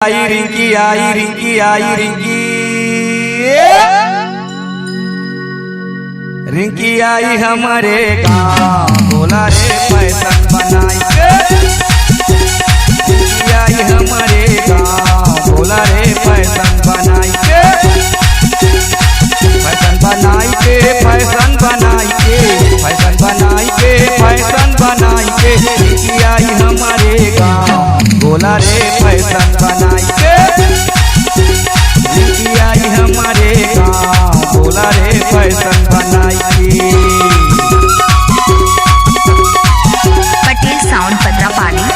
आई रिंकी आई रिंकी आई रिंकी रिंकी आई हमारे गाँव बोला रे फैशन बनाई के। रिंकी आई हमारे गाँव बोला रे फैशन बनाई के। फैशन बनाई के फैशन बनाई के फैशन बनाई के फैशन बनाई के। रिंकी आई हमारे गाँव बोला रे फैशन बनाई के। रिंकी आई हमारे गाँव बोला रे फैशन बनाई के। पटेल साउंड पत्रापाली।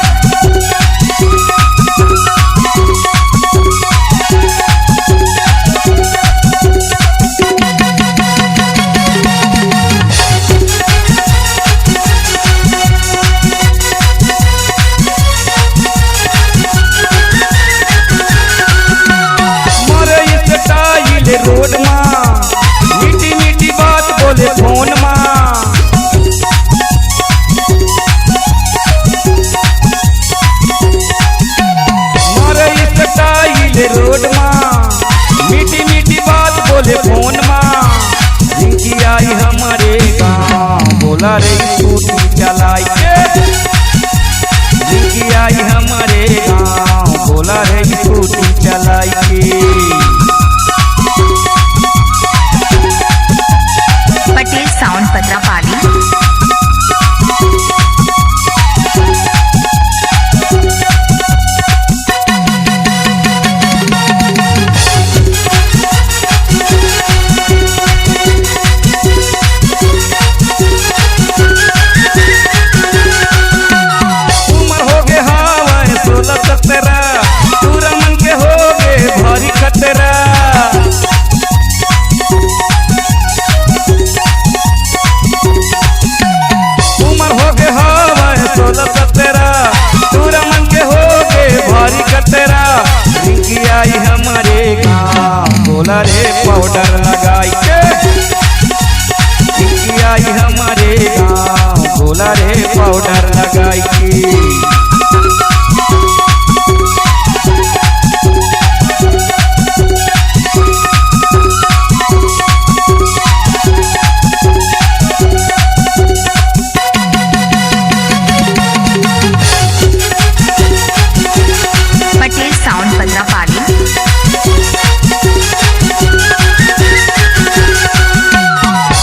रोड माँ मीठी मीठी बात बोले फोन माँ। मारे स्टाइल रोड माँ मीठी मीठी बात बोले फोन माँ। रिंकी आई हमारे गाँव बोला रे स्कूटी चलाई के। रिंकी आई हमारे गाँव बोला रे स्कूटी चलाई के। पटेल साउंड पत्रापाली। उम्र हो गए हाँ 16-17 पूरा मन के हो गए भारी खतरा। उम्र हो गए हाँ 16-17 पूरा मन के हो गए भारी खतरा। रिंकी आई हमारे गाँव बोला रे पाउडर लगाई के। रिंकी आई हमारे गाँव बोला रे पाउडर लगाई के। पटेल साउंड पत्रापाली।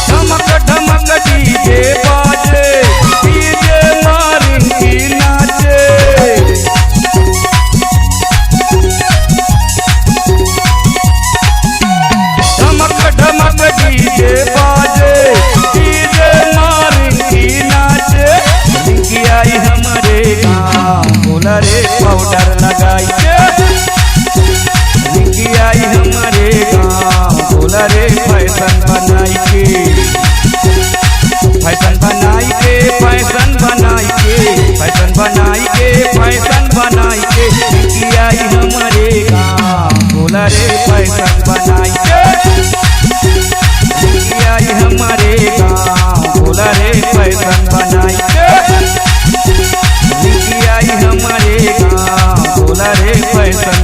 धमक धमक डीजे बाजे डीजे मारिंकी नाचे। धमक धमक डीजे बाजे डीजे मारिंकी नाचे। रिंकी आई हमारे गाँव बोला रे पाउडर लगाई के। रिंकी आई हमारे गाँव बोला रे फैशन बनाई के। फैशन बनाई के फैशन बनाई के फैशन बनाई के फैशन बनाई के। रिंकी आई हमारे गाँव बोला रे फैशन बनाई के। रिंकी आई हमारे गाँव बोला रे फैशन बनाई के। रिंकी आई हमारे गाँव बोला रे फैशन